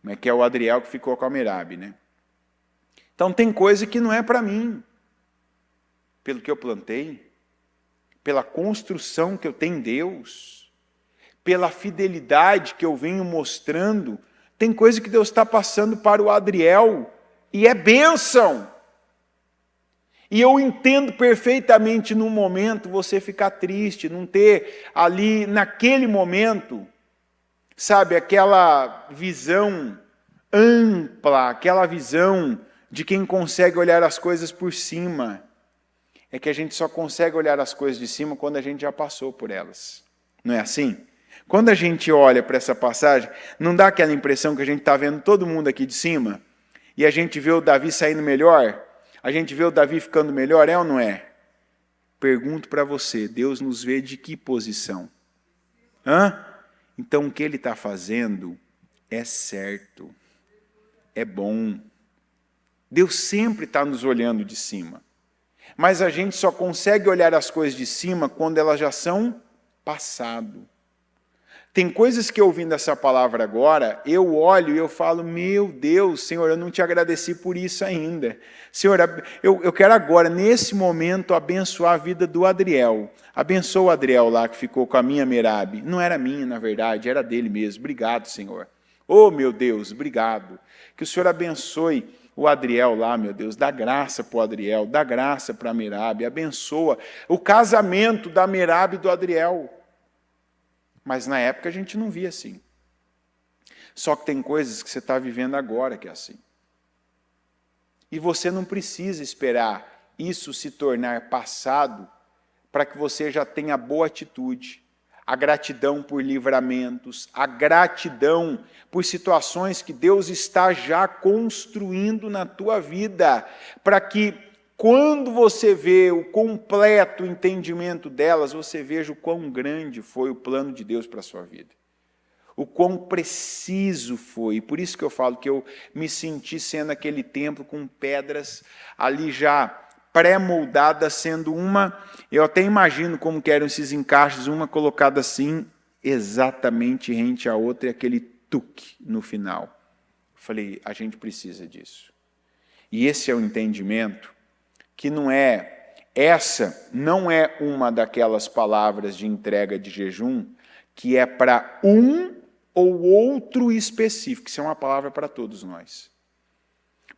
Mas que é o Adriel que ficou com a Merabe, né? Então tem coisa que não é para mim. Pelo que eu plantei, pela construção que eu tenho em Deus, pela fidelidade que eu venho mostrando, tem coisa que Deus está passando para o Adriel, e é bênção. E eu entendo perfeitamente no momento você ficar triste, não ter ali, naquele momento, sabe, aquela visão ampla, aquela visão de quem consegue olhar as coisas por cima. É que a gente só consegue olhar as coisas de cima quando a gente já passou por elas. Não é assim? Quando a gente olha para essa passagem, não dá aquela impressão que a gente está vendo todo mundo aqui de cima? E a gente vê o Davi saindo melhor? A gente vê o Davi ficando melhor, é ou não é? Pergunto para você, Deus nos vê de que posição? Então o que Ele está fazendo é certo, é bom. Deus sempre está nos olhando de cima. Mas a gente só consegue olhar as coisas de cima quando elas já são passado. Tem coisas que ouvindo essa palavra agora, eu olho e eu falo, meu Deus, Senhor, eu não te agradeci por isso ainda. Senhor, eu quero agora, nesse momento, abençoar a vida do Adriel. Abençoa o Adriel lá que ficou com a minha Merabe. Não era minha, na verdade, era dele mesmo. Obrigado, Senhor. Oh, meu Deus, obrigado. Que o Senhor abençoe o Adriel lá, meu Deus. Dá graça para o Adriel, dá graça para a Merabe. Abençoa o casamento da Merabe e do Adriel. Mas na época a gente não via assim. Só que tem coisas que você está vivendo agora que é assim. E você não precisa esperar isso se tornar passado para que você já tenha boa atitude. A gratidão por livramentos, a gratidão por situações que Deus está já construindo na tua vida, para que quando você vê o completo entendimento delas, você veja o quão grande foi o plano de Deus para a sua vida. O quão preciso foi. Por isso que eu falo que eu me senti sendo aquele templo com pedras ali já pré-moldadas, sendo uma... Eu até imagino como que eram esses encaixes, uma colocada assim, exatamente rente à outra, e aquele tuque no final. Eu falei, a gente precisa disso. E esse é o entendimento que essa não é uma daquelas palavras de entrega de jejum que é para um ou outro específico. Isso é uma palavra para todos nós.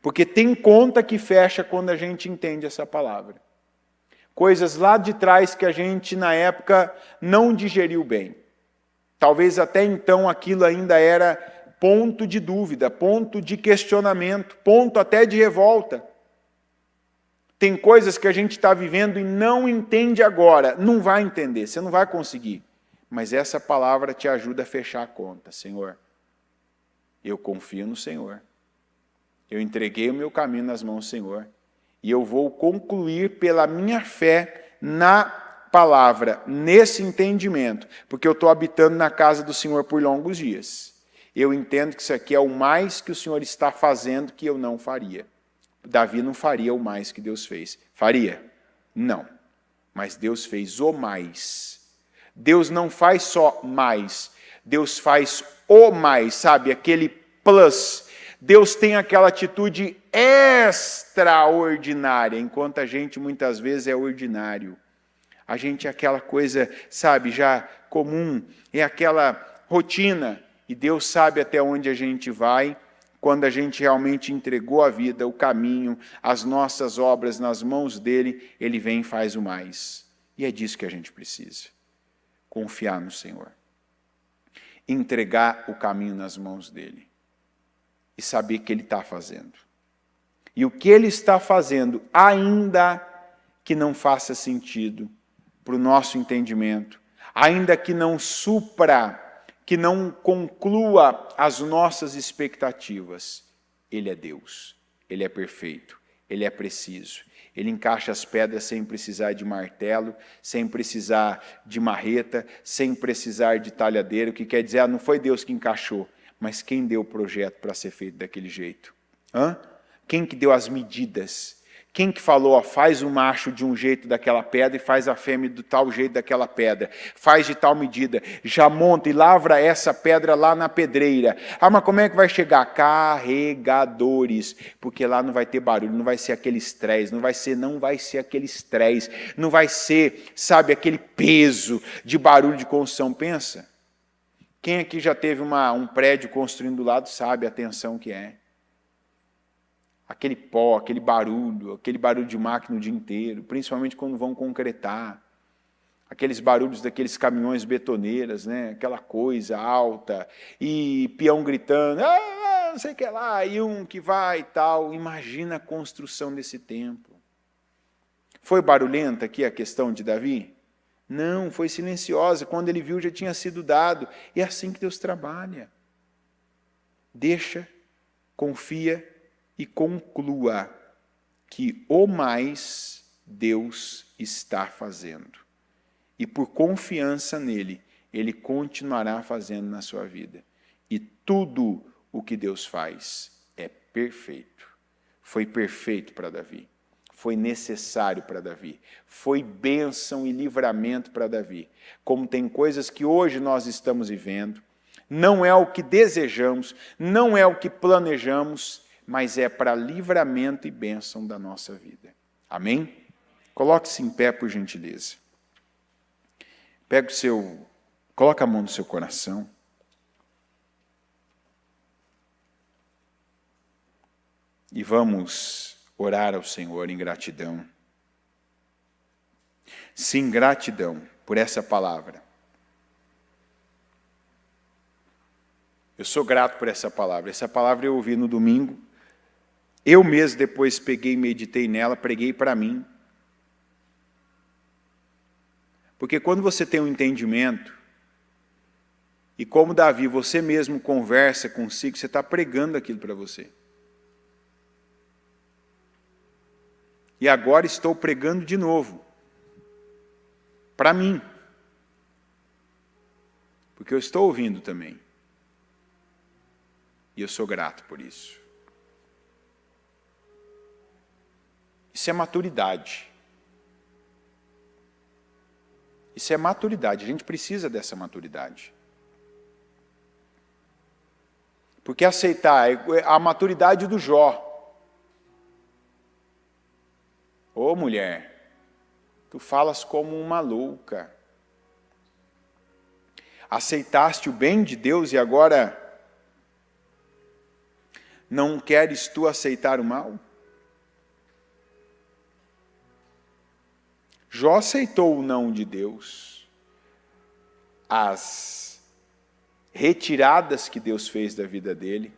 Porque tem conta que fecha quando a gente entende essa palavra. Coisas lá de trás que a gente, na época, não digeriu bem. Talvez até então aquilo ainda era ponto de dúvida, ponto de questionamento, ponto até de revolta. Tem coisas que a gente está vivendo e não entende agora. Não vai entender, você não vai conseguir. Mas essa palavra te ajuda a fechar a conta. Senhor, eu confio no Senhor. Eu entreguei o meu caminho nas mãos do Senhor. E eu vou concluir pela minha fé na palavra, nesse entendimento. Porque eu estou habitando na casa do Senhor por longos dias. Eu entendo que isso aqui é o mais que o Senhor está fazendo que eu não faria. Davi não faria o mais que Deus fez. Faria? Não. Mas Deus fez o mais. Deus não faz só mais. Deus faz o mais, sabe? Aquele plus. Deus tem aquela atitude extraordinária, enquanto a gente muitas vezes é ordinário. A gente é aquela coisa, sabe, já comum, é aquela rotina. E Deus sabe até onde a gente vai, quando a gente realmente entregou a vida, o caminho, as nossas obras nas mãos dele, ele vem e faz o mais. E é disso que a gente precisa. Confiar no Senhor. Entregar o caminho nas mãos dele. E saber que ele está fazendo. E o que ele está fazendo, ainda que não faça sentido para o nosso entendimento, ainda que não supra, que não conclua as nossas expectativas, ele é Deus, ele é perfeito, ele é preciso. Ele encaixa as pedras sem precisar de martelo, sem precisar de marreta, sem precisar de talhadeira, o que quer dizer, não foi Deus que encaixou, mas quem deu o projeto para ser feito daquele jeito? Quem que deu as medidas? Quem que falou, faz o macho de um jeito daquela pedra e faz a fêmea do tal jeito daquela pedra? Faz de tal medida, já monta e lavra essa pedra lá na pedreira. Mas como é que vai chegar? Carregadores, porque lá não vai ter barulho, não vai ser aquele estresse, não vai ser aquele estresse, não vai ser, sabe, aquele peso de barulho de construção. Pensa, quem aqui já teve um prédio construindo do lado sabe a tensão que é. aquele pó, aquele barulho de máquina o dia inteiro, principalmente quando vão concretar, aqueles barulhos daqueles caminhões betoneiras, né? Aquela coisa alta, e peão gritando, não sei o que lá, e um que vai e tal. Imagina a construção desse templo. Foi barulhenta aqui a questão de Davi? Não, foi silenciosa. Quando ele viu, já tinha sido dado. E é assim que Deus trabalha. Deixa, confia e conclua que o mais Deus está fazendo. E por confiança nele, ele continuará fazendo na sua vida. E tudo o que Deus faz é perfeito. Foi perfeito para Davi. Foi necessário para Davi. Foi bênção e livramento para Davi. Como tem coisas que hoje nós estamos vivendo, não é o que desejamos, não é o que planejamos, mas é para livramento e bênção da nossa vida. Amém? Coloque-se em pé, por gentileza. Coloca a mão no seu coração. E vamos orar ao Senhor em gratidão. Sim, gratidão por essa palavra. Eu sou grato por essa palavra. Essa palavra eu ouvi no domingo. Eu mesmo depois peguei e meditei nela, preguei para mim. Porque quando você tem um entendimento, e como Davi, você mesmo conversa consigo, você está pregando aquilo para você. E agora estou pregando de novo. Para mim. Porque eu estou ouvindo também. E eu sou grato por isso. Isso é maturidade. Isso é maturidade. A gente precisa dessa maturidade. Porque aceitar a maturidade do Jó. Ô mulher, tu falas como uma louca. Aceitaste o bem de Deus e agora não queres tu aceitar o mal? Jó aceitou o não de Deus. As retiradas que Deus fez da vida dele.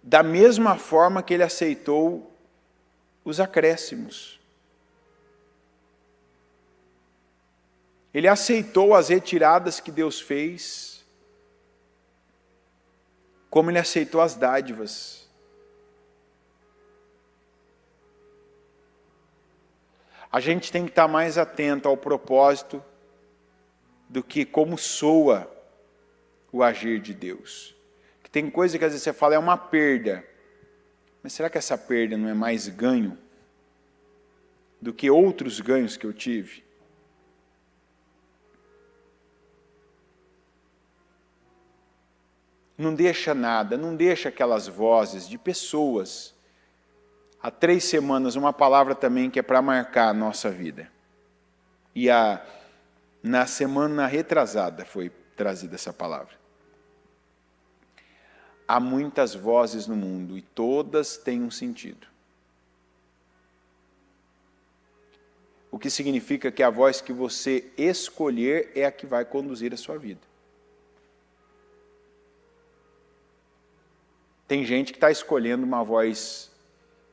Da mesma forma que ele aceitou os acréscimos. Ele aceitou as retiradas que Deus fez, como ele aceitou as dádivas. A gente tem que estar mais atento ao propósito do que como soa o agir de Deus. Que tem coisa que às vezes você fala, é uma perda. Mas será que essa perda não é mais ganho do que outros ganhos que eu tive? Não deixa nada, não deixa aquelas vozes de pessoas. Há 3 semanas, uma palavra também que é para marcar a nossa vida. E na semana retrasada foi trazida essa palavra. Há muitas vozes no mundo e todas têm um sentido. O que significa que a voz que você escolher é a que vai conduzir a sua vida. Tem gente que está escolhendo uma voz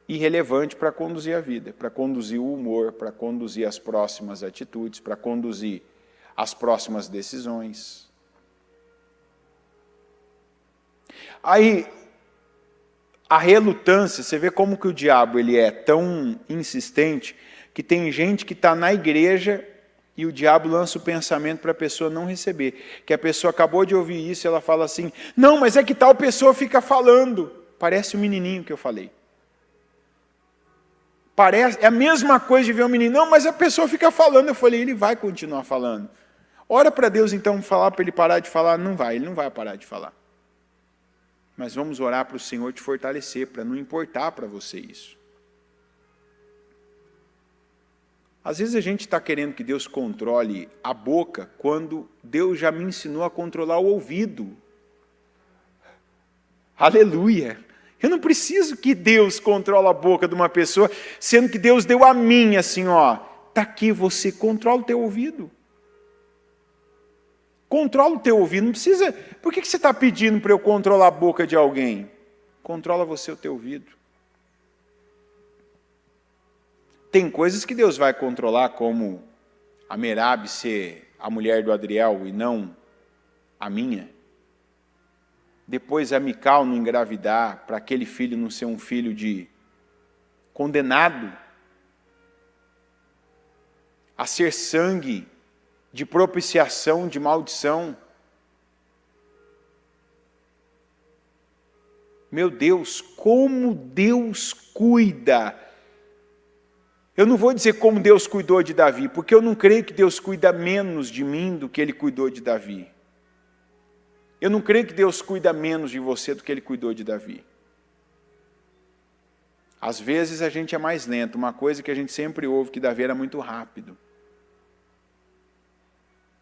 irrelevante para conduzir a vida, para conduzir o humor, para conduzir as próximas atitudes, para conduzir as próximas decisões. Aí, a relutância, você vê como que o diabo ele é tão insistente, que tem gente que está na igreja e o diabo lança o pensamento para a pessoa não receber. Que a pessoa acabou de ouvir isso e ela fala assim, não, mas é que tal pessoa fica falando. Parece o menininho que eu falei. É a mesma coisa de ver um menino, não, mas a pessoa fica falando. Eu falei, ele vai continuar falando. Ora para Deus então falar para ele parar de falar. Não vai, ele não vai parar de falar. Mas vamos orar para o Senhor te fortalecer, para não importar para você isso. Às vezes a gente está querendo que Deus controle a boca, quando Deus já me ensinou a controlar o ouvido. Aleluia! Eu não preciso que Deus controle a boca de uma pessoa, sendo que Deus deu a mim assim, ó. Está aqui, você controla o teu ouvido. Controla o teu ouvido, não precisa... Por que você está pedindo para eu controlar a boca de alguém? Controla você o teu ouvido. Tem coisas que Deus vai controlar, como a Merabe ser a mulher do Adriel e não a minha. Depois a Mical não engravidar, para aquele filho não ser um filho de condenado a ser sangue de propiciação, de maldição. Meu Deus, como Deus cuida. Eu não vou dizer como Deus cuidou de Davi, porque eu não creio que Deus cuida menos de mim do que Ele cuidou de Davi. Eu não creio que Deus cuida menos de você do que Ele cuidou de Davi. Às vezes a gente é mais lento. Uma coisa que a gente sempre ouve, que Davi era muito rápido.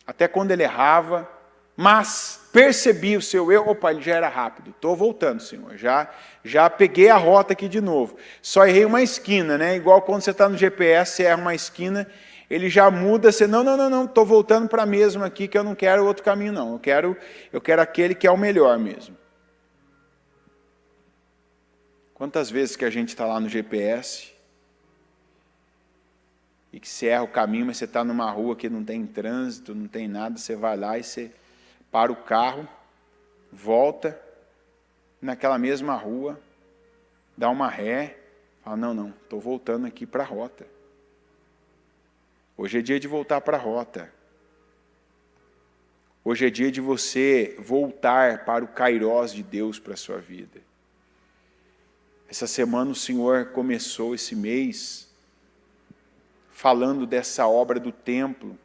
Até quando ele errava, mas percebi o seu erro. Opa, ele já era rápido. Estou voltando, Senhor. Já peguei a rota aqui de novo. Só errei uma esquina, né? Igual quando você está no GPS, você erra uma esquina, ele já muda, você, não, estou voltando para a mesma aqui, que eu não quero outro caminho, não. Eu quero aquele que é o melhor mesmo. Quantas vezes que a gente está lá no GPS e que você erra o caminho, mas você está numa rua que não tem trânsito, não tem nada, você vai lá e você para o carro, volta naquela mesma rua, dá uma ré, fala, não, estou voltando aqui para a rota. Hoje é dia de voltar para a rota. Hoje é dia de você voltar para o kairós de Deus para a sua vida. Essa semana o Senhor começou esse mês falando dessa obra do templo.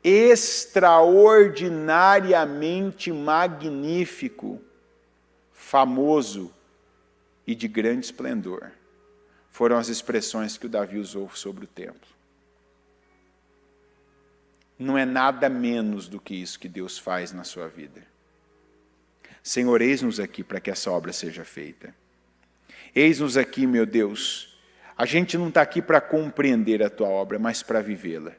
Extraordinariamente magnífico, famoso e de grande esplendor. Foram as expressões que o Davi usou sobre o templo. Não é nada menos do que isso que Deus faz na sua vida. Senhor, eis-nos aqui para que essa obra seja feita. Eis-nos aqui, meu Deus. A gente não está aqui para compreender a tua obra, mas para vivê-la.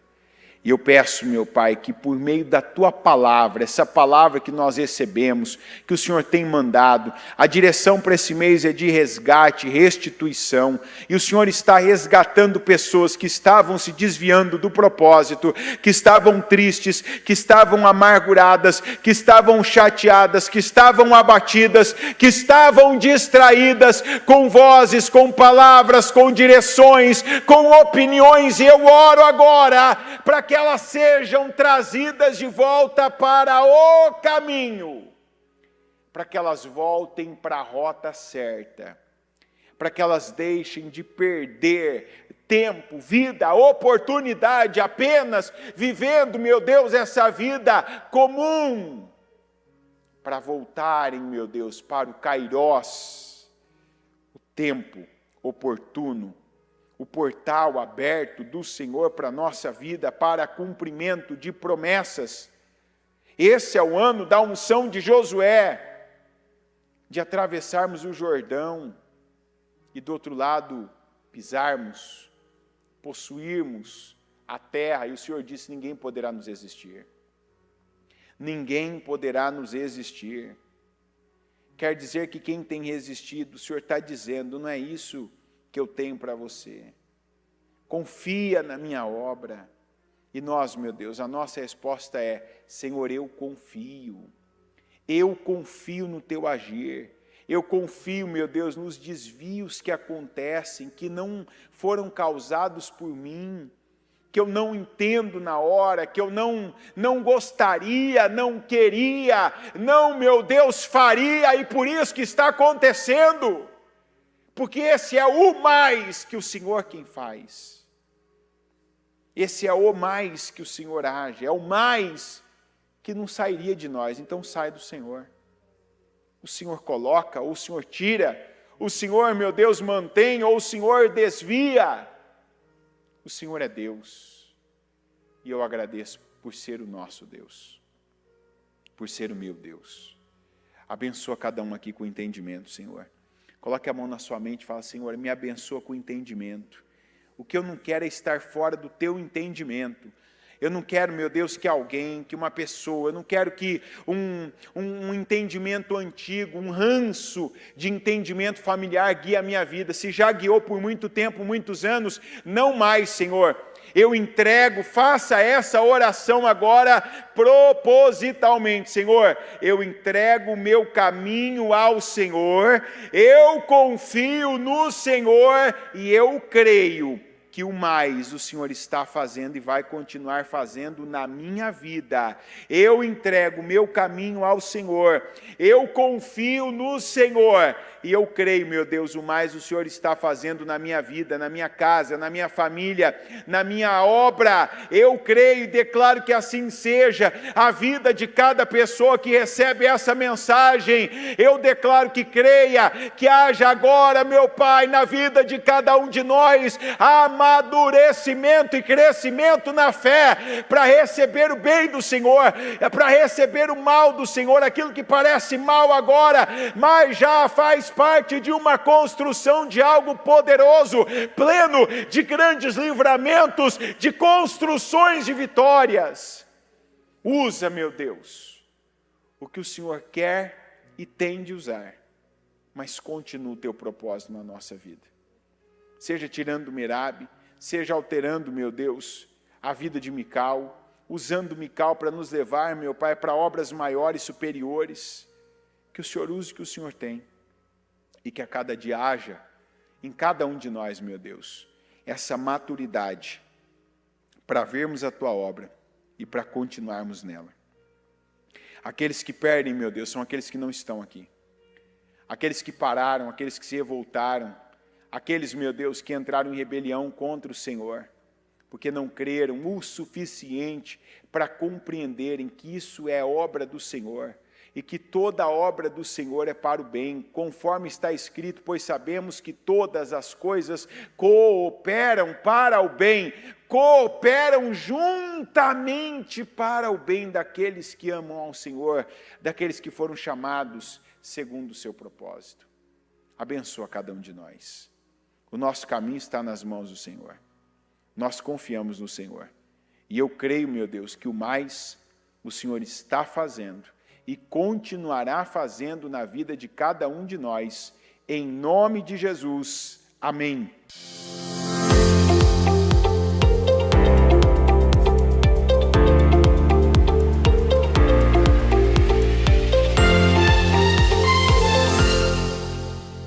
E eu peço, meu Pai, que por meio da Tua palavra, essa palavra que nós recebemos, que o Senhor tem mandado, a direção para esse mês é de resgate, restituição, e o Senhor está resgatando pessoas que estavam se desviando do propósito, que estavam tristes, que estavam amarguradas, que estavam chateadas, que estavam abatidas, que estavam distraídas com vozes, com palavras, com direções, com opiniões, e eu oro agora para que elas sejam trazidas de volta para o caminho, para que elas voltem para a rota certa, para que elas deixem de perder tempo, vida, oportunidade, apenas vivendo, meu Deus, essa vida comum, para voltarem, meu Deus, para o kairós, o tempo oportuno, o portal aberto do Senhor para a nossa vida, para cumprimento de promessas. Esse é o ano da unção de Josué, de atravessarmos o Jordão e do outro lado pisarmos, possuirmos a terra. E o Senhor disse, ninguém poderá nos resistir. Ninguém poderá nos resistir. Quer dizer que quem tem resistido, o Senhor está dizendo, não é isso que eu tenho para você. Confia na minha obra. E nós, meu Deus, a nossa resposta é, Senhor, eu confio no teu agir, eu confio, meu Deus, nos desvios que acontecem, que não foram causados por mim, que eu não entendo na hora, que eu não gostaria, não queria, não, meu Deus, faria, e por isso que está acontecendo. Porque esse é o mais que o Senhor quem faz. Esse é o mais que o Senhor age. É o mais que não sairia de nós. Então sai do Senhor. O Senhor coloca, ou o Senhor tira. O Senhor, meu Deus, mantém, ou o Senhor desvia. O Senhor é Deus. E eu agradeço por ser o nosso Deus. Por ser o meu Deus. Abençoa cada um aqui com entendimento, Senhor. Coloque a mão na sua mente e fala, Senhor, me abençoa com entendimento. O que eu não quero é estar fora do teu entendimento. Eu não quero, meu Deus, que alguém, que uma pessoa, eu não quero que um entendimento antigo, um ranço de entendimento familiar guie a minha vida. Se já guiou por muito tempo, muitos anos, não mais, Senhor. Eu entrego, faça essa oração agora propositalmente. Senhor, eu entrego o meu caminho ao Senhor, eu confio no Senhor e eu creio que o mais o Senhor está fazendo e vai continuar fazendo na minha vida. Eu entrego o meu caminho ao Senhor, eu confio no Senhor, e eu creio, meu Deus, o mais o Senhor está fazendo na minha vida, na minha casa, na minha família, na minha obra. Eu creio e declaro que assim seja a vida de cada pessoa que recebe essa mensagem. Eu declaro que creia, que haja agora, meu Pai, na vida de cada um de nós, amadurecimento e crescimento na fé, para receber o bem do Senhor, para receber o mal do Senhor, aquilo que parece mal agora, mas já faz parte de uma construção de algo poderoso, pleno de grandes livramentos, de construções de vitórias. Usa, meu Deus, o que o Senhor quer e tem de usar, mas continua o teu propósito na nossa vida. Seja tirando Merabe, seja alterando, meu Deus, a vida de Mical, usando Mical para nos levar, meu Pai, para obras maiores, superiores. Que o Senhor use o que o Senhor tem, e que a cada dia haja em cada um de nós, meu Deus, essa maturidade para vermos a Tua obra e para continuarmos nela. Aqueles que perdem, meu Deus, são aqueles que não estão aqui. Aqueles que pararam, aqueles que se revoltaram, aqueles, meu Deus, que entraram em rebelião contra o Senhor, porque não creram o suficiente para compreenderem que isso é obra do Senhor, e que toda a obra do Senhor é para o bem, conforme está escrito, pois sabemos que todas as coisas cooperam para o bem, cooperam juntamente para o bem daqueles que amam ao Senhor, daqueles que foram chamados segundo o seu propósito. Abençoa cada um de nós. O nosso caminho está nas mãos do Senhor. Nós confiamos no Senhor. E eu creio, meu Deus, que o mais o Senhor está fazendo e continuará fazendo na vida de cada um de nós. Em nome de Jesus. Amém.